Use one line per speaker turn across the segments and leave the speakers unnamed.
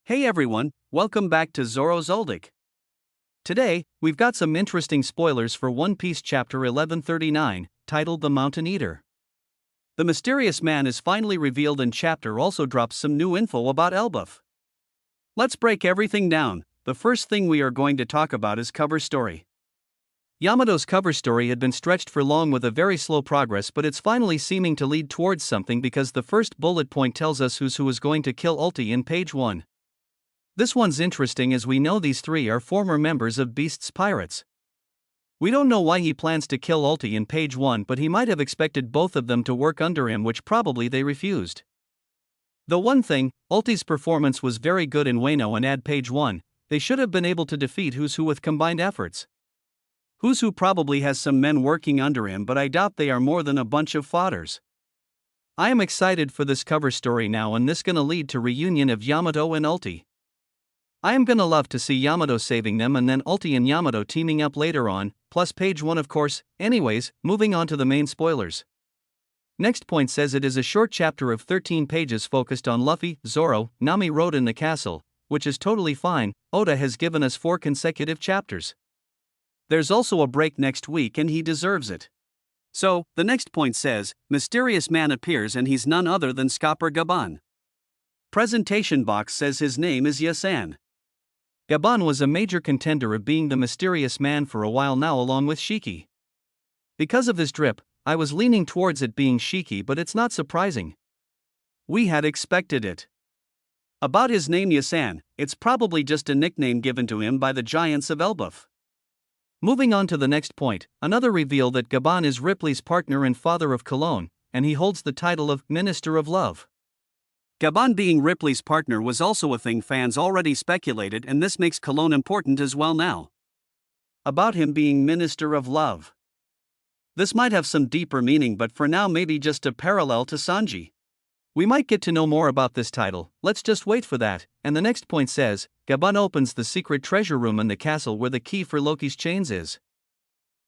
Hey everyone, welcome back to Zoro Zoldyck. Today, we've got some interesting spoilers for One Piece chapter 1139, titled The Mountain Eater. The mysterious man is finally revealed and chapter also drops some new info about Elbaph. Let's break everything down. The first thing we are going to talk about is cover story. Yamato's cover story had been stretched for long with a very slow progress, but it's finally seeming to lead towards something because the first bullet point tells us who is going to kill Ulti in page 1. This one's interesting as we know these three are former members of Beast's Pirates. We don't know why he plans to kill Ulti in page 1, but he might have expected both of them to work under him, which probably they refused. The one thing, Ulti's performance was very good in Wano and add page 1, they should have been able to defeat Who's Who with combined efforts. Who's Who probably has some men working under him, but I doubt they are more than a bunch of fodders. I am excited for this cover story now, and this gonna lead to reunion of Yamato and Ulti. I am gonna love to see Yamato saving them and then Ulti and Yamato teaming up later on, plus page 1 of course. Anyways, moving on to the main spoilers. Next point says it is a short chapter of 13 pages focused on Luffy, Zoro, Nami Road in the castle, which is totally fine. Oda has given us 4 consecutive chapters. There's also a break next week and he deserves it. So, the next point says, mysterious man appears and he's none other than Skipper Gaban. Presentation box says his name is Yasan. Gaban was a major contender of being the mysterious man for a while now along with Shiki. Because of this drip, I was leaning towards it being Shiki, but it's not surprising. We had expected it. About his name Yasan, it's probably just a nickname given to him by the giants of Elbaph. Moving on to the next point, another reveal that Gaban is Ripley's partner and father of Cologne, and he holds the title of Minister of Love. Gaban being Ripley's partner was also a thing fans already speculated, and this makes Cologne important as well now. About him being Minister of Love. This might have some deeper meaning, but for now maybe just a parallel to Sanji. We might get to know more about this title, let's just wait for that. And the next point says, Gaban opens the secret treasure room in the castle where the key for Loki's chains is.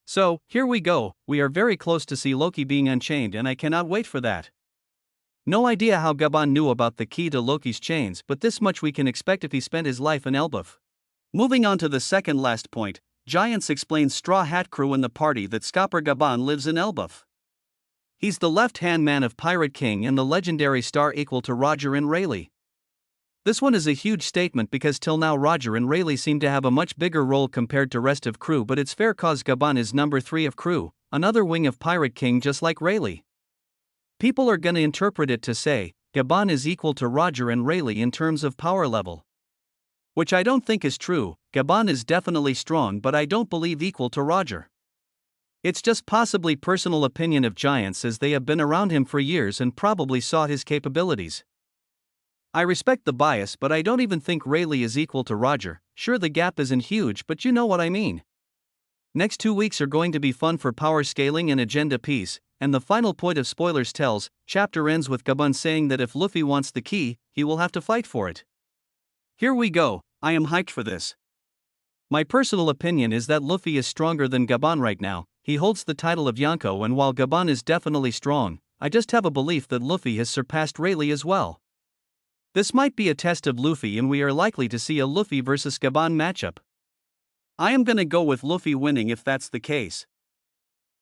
So, here we go, we are very close to see Loki being unchained and I cannot wait for that. No idea how Gaban knew about the key to Loki's chains, but this much we can expect if he spent his life in Elbaph. Moving on to the second last point, Giants explains Straw Hat Crew in the party that Skipper Gaban lives in Elbaph. He's the left-hand man of Pirate King and the legendary star equal to Roger and Rayleigh. This one is a huge statement because till now Roger and Rayleigh seem to have a much bigger role compared to rest of crew, but it's fair cause Gaban is number 3 of crew, another wing of Pirate King just like Rayleigh. People are gonna interpret it to say, Gaban is equal to Roger and Rayleigh in terms of power level. Which I don't think is true. Gaban is definitely strong, but I don't believe equal to Roger. It's just possibly personal opinion of Giants as they have been around him for years and probably saw his capabilities. I respect the bias, but I don't even think Rayleigh is equal to Roger. Sure, the gap isn't huge, but you know what I mean. Next 2 weeks are going to be fun for power scaling and agenda piece, and the final point of spoilers tells, chapter ends with Gaban saying that if Luffy wants the key, he will have to fight for it. Here we go, I am hyped for this. My personal opinion is that Luffy is stronger than Gaban right now. He holds the title of Yonko, and while Gaban is definitely strong, I just have a belief that Luffy has surpassed Rayleigh as well. This might be a test of Luffy and we are likely to see a Luffy vs Gaban matchup. I am gonna go with Luffy winning if that's the case.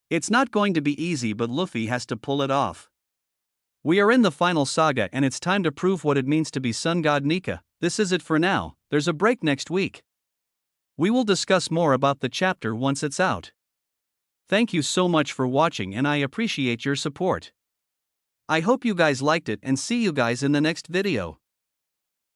It's not going to be easy, but Luffy has to pull it off. We are in the final saga and it's time to prove what it means to be Sun God Nika. This is it for now, there's a break next week. We will discuss more about the chapter once it's out. Thank you so much for watching and I appreciate your support. I hope you guys liked it and see you guys in the next video.